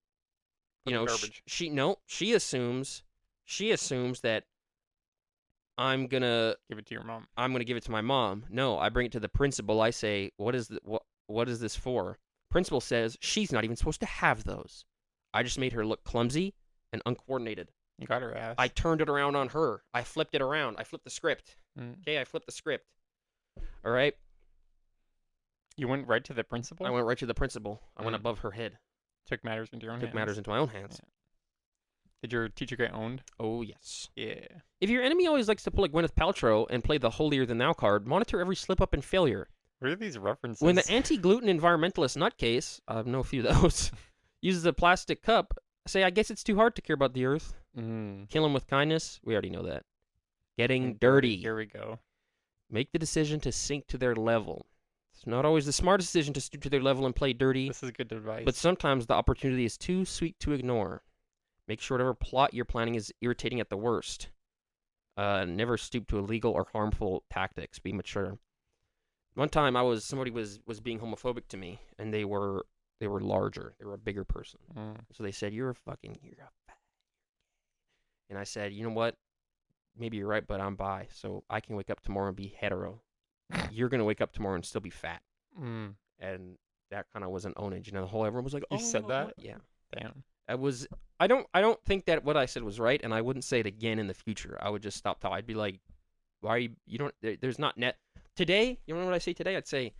Put You in know, garbage. she assumes that I'm gonna Give it to your mom. I'm gonna give it to my mom. No, I bring it to the principal. I say, what is this for? Principal says she's not even supposed to have those. I just made her look clumsy and uncoordinated. You got her ass. I turned it around on her. I flipped it around. I flipped the script. Mm. Okay, I flipped the script. All right. You went right to the principal? I went right to the principal. I went Mm. above her head. Took matters into your own Took hands. matters into my own hands. Yeah. Did your teacher get owned? Oh, yes. Yeah. If your enemy always likes to pull a Gwyneth Paltrow and play the holier than thou card, monitor every slip up and failure. What are these references? When the anti-gluten environmentalist nutcase, I know a few of those, uses a plastic cup, say, I guess it's too hard to care about the earth. Mm. Kill him with kindness. We already know that. Getting And dirty. Here we go. Make the decision to sink to their level. It's not always the smartest decision to stoop to their level and play dirty, This is good advice. but sometimes the opportunity is too sweet to ignore. Make sure whatever plot you're planning is irritating at the worst. Never stoop to illegal or harmful tactics. Be mature. One time, somebody was being homophobic to me, and they were larger. They were a bigger person. Mm. So they said, you're a fat." And I said, you know what? Maybe you're right, but I'm bi, so I can wake up tomorrow and be hetero. You're gonna wake up tomorrow and still be fat. Mm. And that kind of was an ownage. And the whole everyone was like, "Oh, You said that? yeah." Damn. I don't think that what I said was right, and I wouldn't say it again in the future. I would just stop talking. I'd be like, "Why are you don't? There's not net today. You know what I say today? I'd say."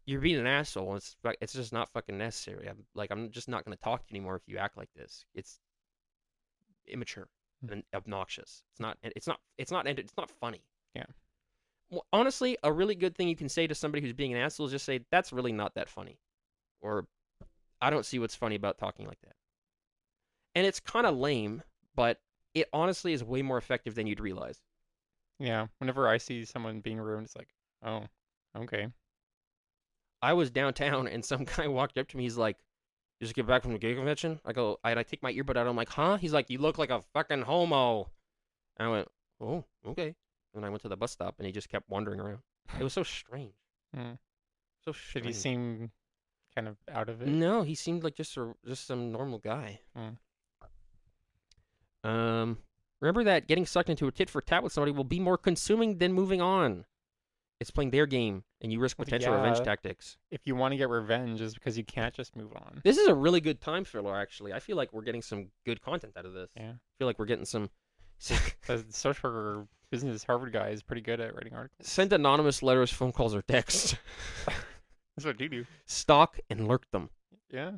You're being an asshole. It's just not fucking necessary. I'm just not gonna talk to you anymore if you act like this. It's immature and obnoxious. It's not funny. Yeah. Well, honestly, a really good thing you can say to somebody who's being an asshole is just say, "That's really not that funny," or "I don't see what's funny about talking like that." And it's kind of lame, but it honestly is way more effective than you'd realize. Yeah. Whenever I see someone being ruined, it's like, oh, okay. I was downtown and some guy walked up to me. He's like, You just get back from the gay convention? I go, I take my earbud out. I'm like, huh? He's like, you look like a fucking homo. And I went, oh, okay. And I went to the bus stop, and he just kept wandering around. It was so strange. Mm. So Did he strange. seem kind of out of it? No, he seemed like just some normal guy. Mm. Remember that getting sucked into a tit for tat with somebody will be more consuming than moving on. It's playing their game, and you risk potential revenge tactics. If you want to get revenge, is because you can't just move on. This is a really good time filler, actually. I feel like we're getting some good content out of this. Yeah. I feel like we're getting some. The social business Harvard guy is pretty good at writing articles. Send anonymous letters, phone calls, or texts. That's what you do. Stalk and lurk them. Yeah.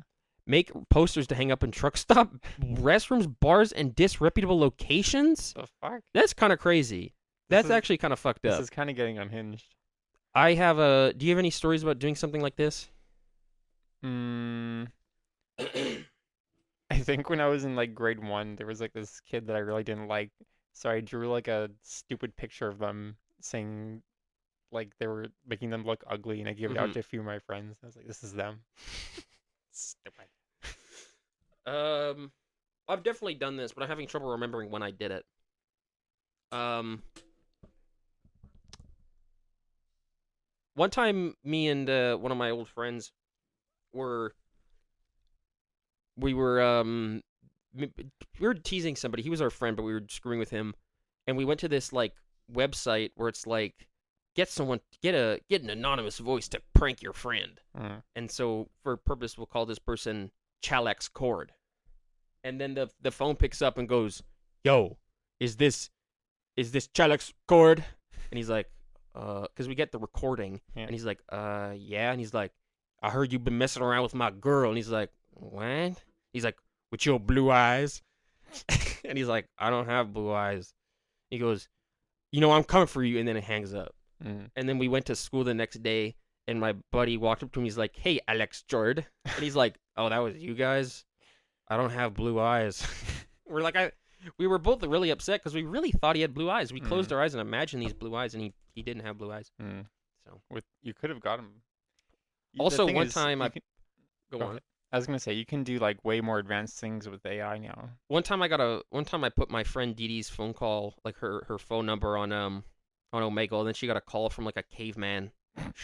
Make posters to hang up in truck stop, restrooms, bars, and disreputable locations. The fuck? That's kind of crazy. That's actually kind of fucked up. This is kind of getting unhinged. I have a. Do you have any stories about doing something like this? I think when I was in like grade 1, there was like this kid that I really didn't like. So I drew like a stupid picture of them saying like they were making them look ugly, and I gave it out to a few of my friends. I was like, this is them. Stupid. I've definitely done this, but I'm having trouble remembering when I did it. One time, me and one of my old friends we were teasing somebody. He was our friend, but we were screwing with him, and we went to this like website where it's like get an anonymous voice to prank your friend. And so for purpose, we'll call this person Chalex Cord. And then the phone picks up and goes, "Yo, is this Chalex Cord?" And he's like, because we get the recording, and he's like, yeah. And he's like, "I heard you've been messing around with my girl." And he's like, "What?" He's like, "With your blue eyes." And he's like, "I don't have blue eyes." He goes, "I'm coming for you." And then it hangs up. And then we went to school the next day, and my buddy walked up to him. He's like, "Hey, Alex Jord." And he's like, "Oh, that was you guys? I don't have blue eyes." We were both really upset because we really thought he had blue eyes. We closed our eyes and imagined these blue eyes, and he didn't have blue eyes. So you could have got him. Also, one time go on. I was gonna say you can do like way more advanced things with AI now. One time I put my friend Dee Dee's phone call, like her phone number on Omegle, and then she got a call from like a caveman,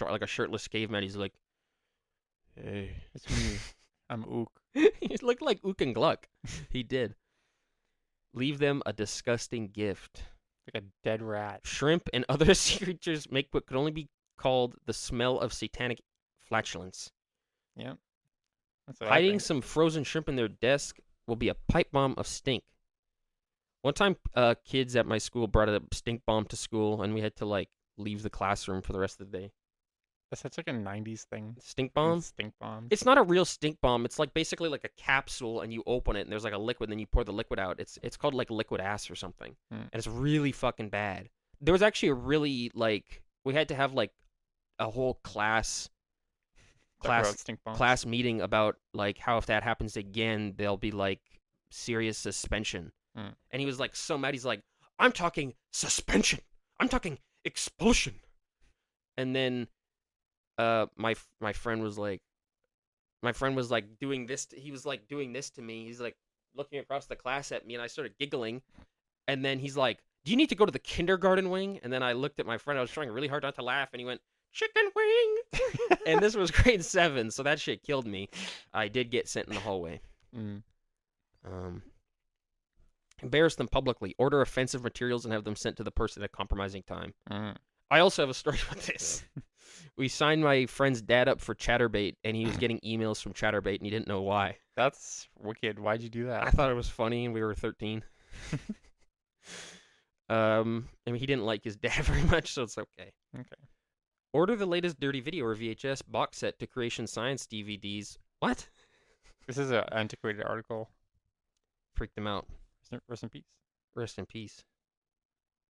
like a shirtless caveman. He's like, "Hey, it's me. I'm Ook." He looked like Ook and Gluck. He did. Leave them a disgusting gift. Like a dead rat. Shrimp and other sea creatures make what could only be called the smell of satanic flatulence. Yeah. Hiding some frozen shrimp in their desk will be a pipe bomb of stink. One time, kids at my school brought a stink bomb to school, and we had to like leave the classroom for the rest of the day. That's such like a 90s thing. Stink bomb? Stink bomb. It's not a real stink bomb. It's like basically like a capsule, and you open it, and there's like a liquid, and then you pour the liquid out. It's called like liquid ass or something, and it's really fucking bad. There was actually a really like we had to have like a whole class meeting about like how if that happens again, there'll be like serious suspension. And he was like so mad. He's like, "I'm talking suspension. I'm talking expulsion." And then my friend was like doing this. He was like doing this to me. He's like looking across the class at me, and I started giggling. And then he's like, "Do you need to go to the kindergarten wing?" And then I looked at my friend. I was trying really hard not to laugh, and he went, "Chicken wing." And this was grade 7, so that shit killed me. I did get sent in the hallway. Embarrass them publicly. Order offensive materials and have them sent to the person at a compromising time. I also have a story with this. We signed my friend's dad up for Chatterbait, and he was getting emails from Chatterbait, and he didn't know why. That's wicked. Why'd you do that? I thought it was funny, and we were 13. I mean, he didn't like his dad very much, so it's okay. Okay. Order the latest Dirty Video or VHS box set to Creation Science DVDs. What? This is an antiquated article. Freaked them out. Rest in peace. Rest in peace.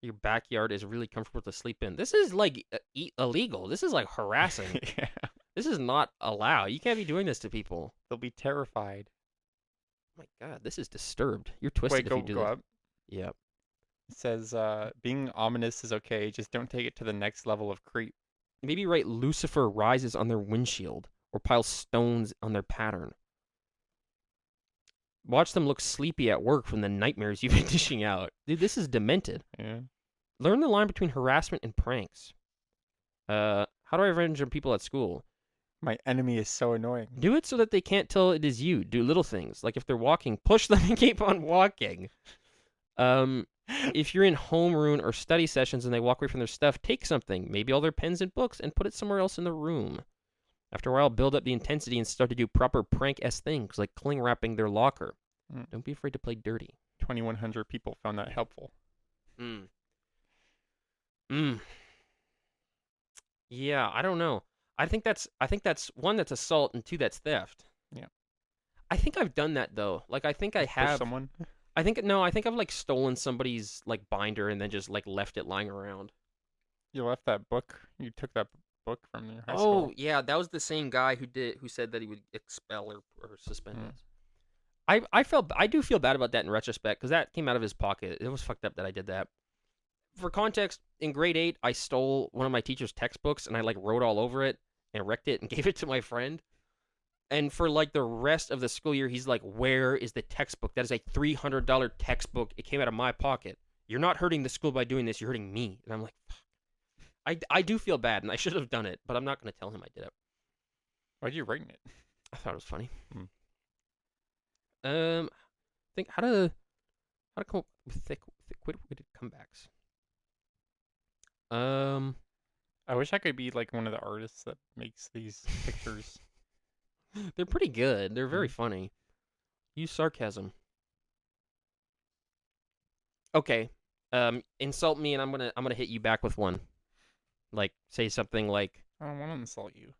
Your backyard is really comfortable to sleep in. This is like illegal. This is like harassing. Yeah. This is not allowed. You can't be doing this to people. They'll be terrified. Oh my God, this is disturbed. You're twisted if you do go that. up. Yep. It says, being ominous is okay. Just don't take it to the next level of creep. Maybe write Lucifer rises on their windshield or pile stones on their pattern. Watch them look sleepy at work from the nightmares you've been dishing out. Dude, this is demented. Yeah. Learn the line between harassment and pranks. How do I avenge on people at school? My enemy is so annoying. Do it so that they can't tell it is you. Do little things. Like if they're walking, push them and keep on walking. If you're in homeroom or study sessions and they walk away from their stuff, take something, maybe all their pens and books, and put it somewhere else in the room. After a while, build up the intensity and start to do proper prank-esque things, like cling wrapping their locker. Don't be afraid to play dirty. 2,100 people found that helpful. Yeah, I don't know. I think that's one, that's assault, and two, that's theft. Yeah. I think I've done that though. Like I think I have. Push someone. I think I've like stolen somebody's like binder and then just like left it lying around. You left that book. You took that book from your high Oh school. yeah, that was the same guy who said that he would expel or suspend us. I do feel bad about that in retrospect because that came out of his pocket. It was fucked up that I did that. For context, in grade 8, I stole one of my teacher's textbooks and I like wrote all over it and wrecked it and gave it to my friend. And for like the rest of the school year, he's like, "Where is the textbook? That is a $300 textbook. It came out of my pocket. You're not hurting the school by doing this. You're hurting me." And I'm like, I do feel bad, and I should have done it, but I'm not going to tell him I did it. Why'd you write it? I thought it was funny. Think how to come up with quick-witted comebacks. I wish I could be like one of the artists that makes these pictures. They're pretty good. They're very funny. Use sarcasm. Okay. Insult me and I'm gonna hit you back with one. Like say something like, I don't want to insult you.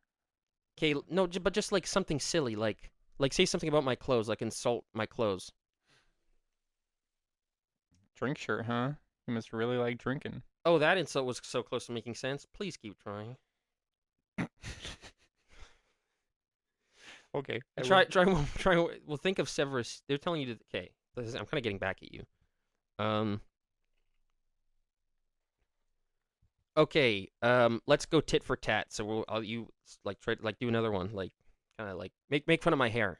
Okay, no, but just like something silly, like say something about my clothes, like insult my clothes. Drink shirt, huh? You must really like drinking. Oh, that insult was so close to making sense. Please keep trying. Okay. Try. Well, think of Severus. They're telling you to. Okay, I'm kind of getting back at you. Okay. Let's go tit for tat. So you like try like do another one, like kind of like make fun of my hair.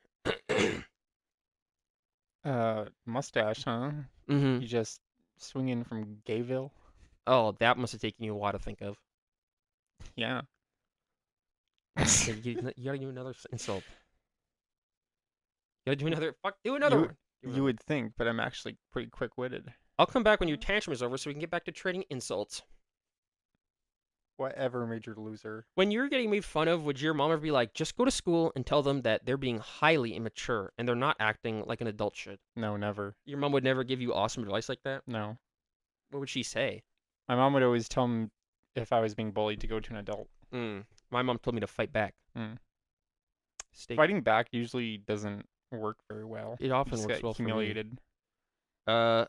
Mustache, huh? Mm-hmm. You just swinging from Gayville? Oh, that must have taken you a while to think of. Yeah. You gotta do another insult. You gotta do another. Do another one. You would think, but I'm actually pretty quick-witted. I'll come back when your tantrum is over so we can get back to trading insults. Whatever, major loser. When you're getting made fun of, would your mom ever be like, just go to school and tell them that they're being highly immature and they're not acting like an adult should? No, never. Your mom would never give you awesome advice like that? No. What would she say? My mom would always tell me if I was being bullied to go to an adult. My mom told me to fight back. Fighting back usually doesn't work very well. It often works well humiliated. For me.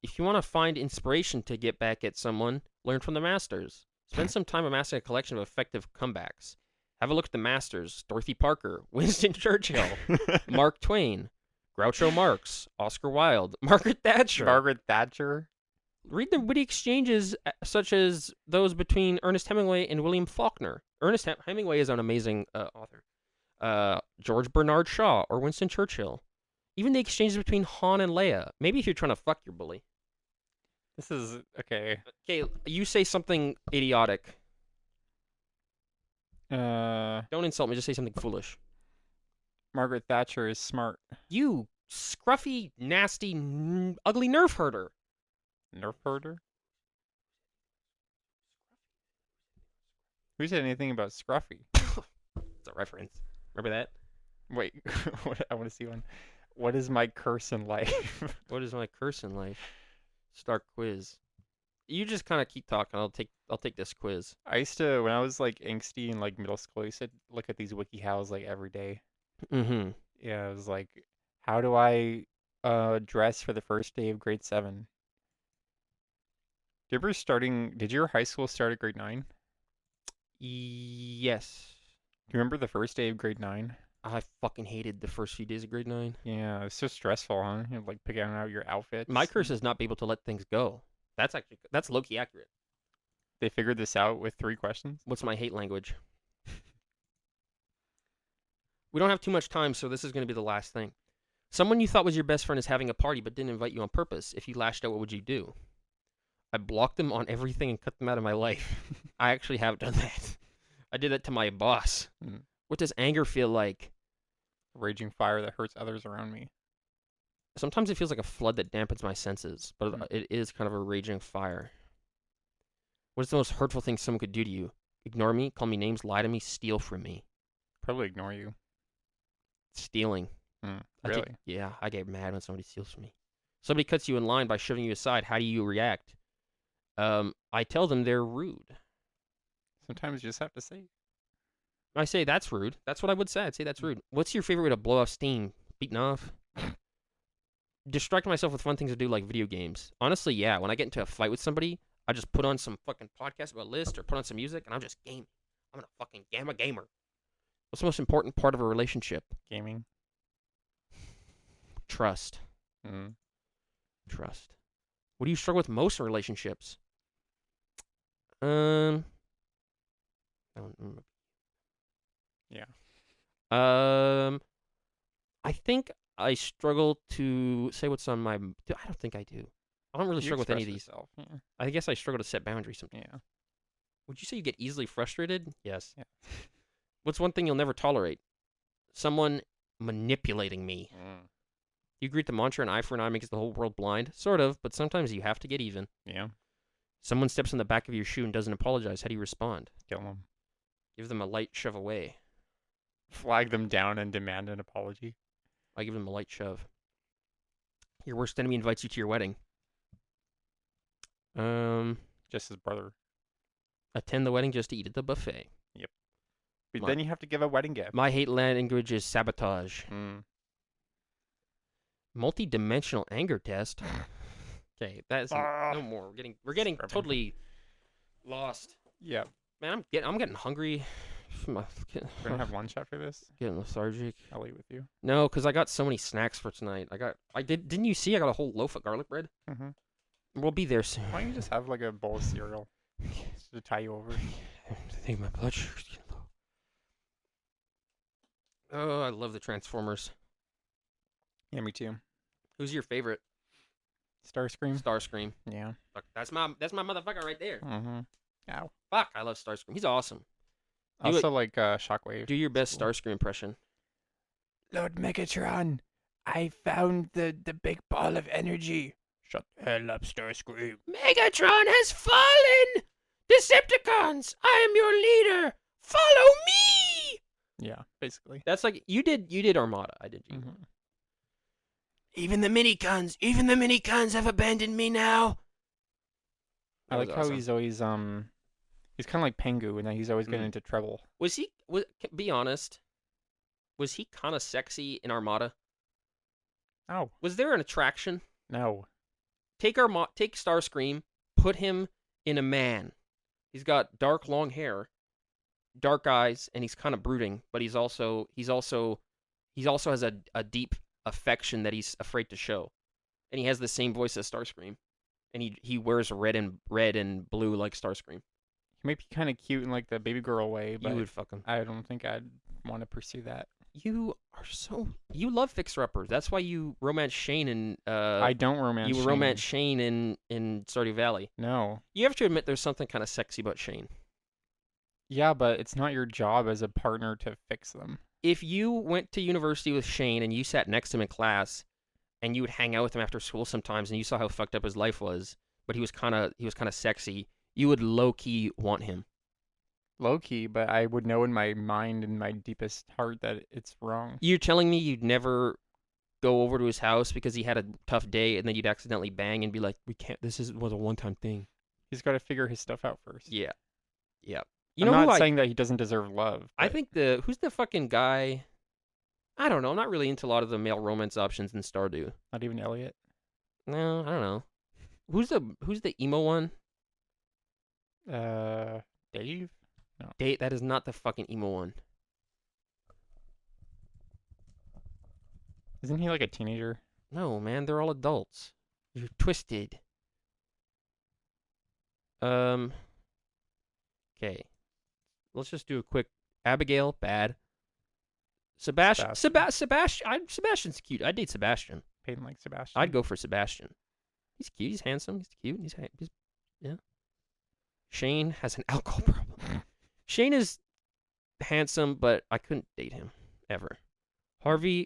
If you want to find inspiration to get back at someone, learn from the masters. Spend some time amassing a collection of effective comebacks. Have a look at the masters: Dorothy Parker, Winston Churchill, Mark Twain, Groucho Marx, Oscar Wilde, Margaret Thatcher. Margaret Thatcher? Read the witty exchanges such as those between Ernest Hemingway and William Faulkner. Ernest Hemingway is an amazing author. George Bernard Shaw or Winston Churchill. Even the exchanges between Han and Leia. Maybe if you're trying to fuck your bully. This is okay. Okay, you say something idiotic. Don't insult me, just say something foolish. Margaret Thatcher is smart. You scruffy, nasty, ugly nerf herder. Nerf herder? Who said anything about Scruffy? It's a reference. Remember that? Wait, I want to see one. What is my curse in life? What is my curse in life? Start quiz. You just kind of keep talking. I'll take this quiz. I used to, when I was like angsty in like middle school, I used to look at these WikiHows like every day. Yeah, it was like, how do I dress for the first day of grade 7? Did your high school start at grade 9? Yes. Do you remember the first day of grade 9? I fucking hated the first few days of grade 9. Yeah, it was so stressful, huh? You know, like picking out your outfits. My curse is not be able to let things go. That's low-key accurate. They figured this out with 3 questions? What's my hate language? We don't have too much time, so this is going to be the last thing. Someone you thought was your best friend is having a party but didn't invite you on purpose. If you lashed out, what would you do? I blocked them on everything and cut them out of my life. I actually have done that. I did that to my boss. Mm. What does anger feel like? Raging fire that hurts others around me. Sometimes it feels like a flood that dampens my senses, but it is kind of a raging fire. What is the most hurtful thing someone could do to you? Ignore me, call me names, lie to me, steal from me. Probably ignore you. Stealing. Really? I get mad when somebody steals from me. Somebody cuts you in line by shoving you aside. How do you react? I tell them they're rude. Sometimes you just have to say. I say that's rude. That's what I would say. I'd say that's rude. What's your favorite way to blow off steam? Beating off? Distract myself with fun things to do like video games. Honestly, yeah. When I get into a fight with somebody, I just put on some fucking podcast about list or put on some music and I'm just gaming. I'm a gamer. What's the most important part of a relationship? Gaming. Trust. Mm. Trust. What do you struggle with most in relationships? I don't remember. Yeah. I think I struggle to say what's on my. I don't think I do. I don't really You struggle with any of express these. yourself. Yeah. I guess I struggle to set boundaries sometimes. Yeah. Would you say you get easily frustrated? Yes. Yeah. What's one thing you'll never tolerate? Someone manipulating me. You agree with the mantra, an eye for an eye makes the whole world blind? Sort of, but sometimes you have to get even. Yeah. Someone steps on the back of your shoe and doesn't apologize. How do you respond? Kill them. Give them a light shove away. Flag them down and demand an apology. I give them a light shove. Your worst enemy invites you to your wedding. Just his brother. Attend the wedding just to eat at the buffet. Yep. But then you have to give a wedding gift. My hate language is sabotage. Multi-dimensional anger test. Okay, that's no more. We're getting totally lost. Yeah. Man, I'm getting hungry. We're gonna have lunch after this. Getting lethargic. I'll eat with you. No, because I got so many snacks for tonight. Didn't you see? I got a whole loaf of garlic bread. Mm-hmm. We'll be there soon. Why don't you just have like a bowl of cereal just to tie you over? I think my blood sugar's getting low. Oh, I love the Transformers. Yeah, me too. Who's your favorite? Starscream. Starscream. Yeah. Fuck, that's my motherfucker right there. Mm-hmm. Ow. Fuck, I love Starscream. He's awesome. Also like Shockwave. Do your best Starscream impression. Lord Megatron, I found the big ball of energy. Shut the hell up, Starscream. Megatron has fallen! Decepticons, I am your leader. Follow me! Yeah, basically. That's like you did Armada. I did you. Mm-hmm. Even the minicons have abandoned me now. I like how he's always he's kind of like Pengu, and he's always getting into trouble. Be honest, was he kind of sexy in Armada? Oh. Was there an attraction? No. Take Starscream, put him in a man. He's got dark long hair, dark eyes, and he's kind of brooding, but he also has a deep affection that he's afraid to show. And he has the same voice as Starscream. And he wears red and blue like Starscream. He might be kind of cute in like the baby girl way, but you would fuck him. I don't think I'd want to pursue that. You love fixer-uppers. That's why you romance Shane in I don't romance Shane. You romance Shane in Stardew Valley. No. You have to admit there's something kind of sexy about Shane. Yeah, but it's not your job as a partner to fix them. If you went to university with Shane and you sat next to him in class and you would hang out with him after school sometimes and you saw how fucked up his life was, but he was kind of sexy, you would low-key want him. Low-key, but I would know in my mind, in my deepest heart, that it's wrong. You're telling me you'd never go over to his house because he had a tough day and then you'd accidentally bang and be like, we can't, was a one-time thing. He's got to figure his stuff out first. Yeah. Yeah. I'm not saying that he doesn't deserve love. I think who's the fucking guy? I don't know. I'm not really into a lot of the male romance options in Stardew. Not even Elliot? No, I don't know. Who's the emo one? Dave? No. Dave, that is not the fucking emo one. Isn't he like a teenager? No, man, they're all adults. You're twisted. Okay. Let's just do a quick. Abigail, bad. Sebastian's cute. I'd date Sebastian. Peyton like Sebastian. I'd go for Sebastian. He's cute. He's handsome. He's cute. Yeah. Shane has an alcohol problem. Shane is handsome, but I couldn't date him ever. Harvey's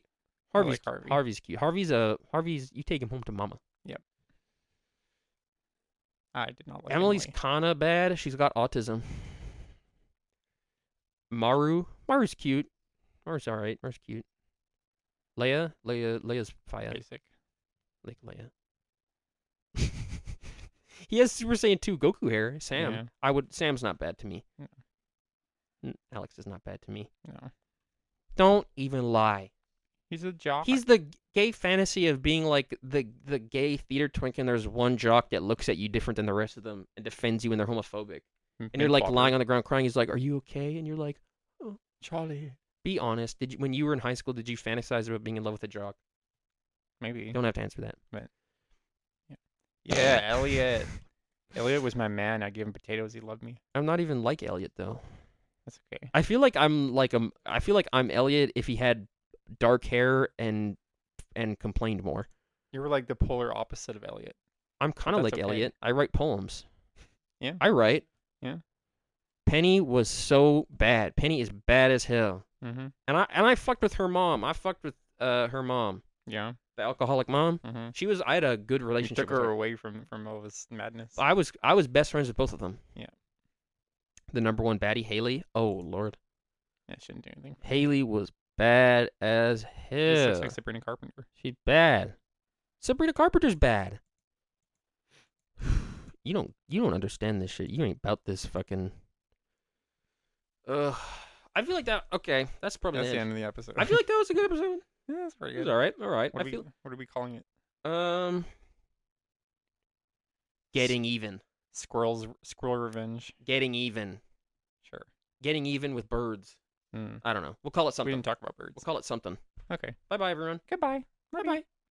cute. Harvey's. You take him home to mama. Yep. I did not like Emily's Emily. kinda bad. She's got autism. Maru's cute. Maru's alright. Maru's cute. Leia's fire. Basic. Like Leia. He has Super Saiyan 2 Goku hair. Sam. Yeah. Sam's not bad to me. No. Alex is not bad to me. No. Don't even lie. He's a jock. He's the gay fantasy of being like the gay theater twink, and there's one jock that looks at you different than the rest of them and defends you when they're homophobic. And you're like lying on the ground crying. He's like, "Are you okay?" And you're like, "Oh, Charlie." Be honest. When you were in high school, did you fantasize about being in love with a jock? Maybe. You don't have to answer that. But yeah, Elliot. Elliot was my man. I gave him potatoes. He loved me. I'm not even like Elliot though. That's okay. I feel like I'm Elliot if he had dark hair and complained more. You were like the polar opposite of Elliot. I'm kind of like okay. Elliot. I write poems. Yeah. I write. Yeah. Penny was so bad. Penny is bad as hell. Mm-hmm. And I fucked with her mom. I fucked with her mom. Yeah. The alcoholic mom. Mm-hmm. I had a good You relationship took with her her. away from all this madness. I was best friends with both of them. Yeah. The number one baddie, Haley. Oh Lord. Yeah, shouldn't do anything. Haley was bad as hell. Just like Sabrina Carpenter. She's bad. Sabrina Carpenter's bad. You don't understand this shit. You ain't about this fucking. I feel like that. Okay, that's probably That's the end of the episode. I feel like that was a good episode. Yeah, that's pretty It was good. all right. All right. What are we calling it? Getting even. Squirrel revenge. Getting even. Sure. Getting even with birds. I don't know. We'll call it something. We didn't talk about birds. We'll call it something. Okay. Bye bye everyone. Goodbye. Bye bye.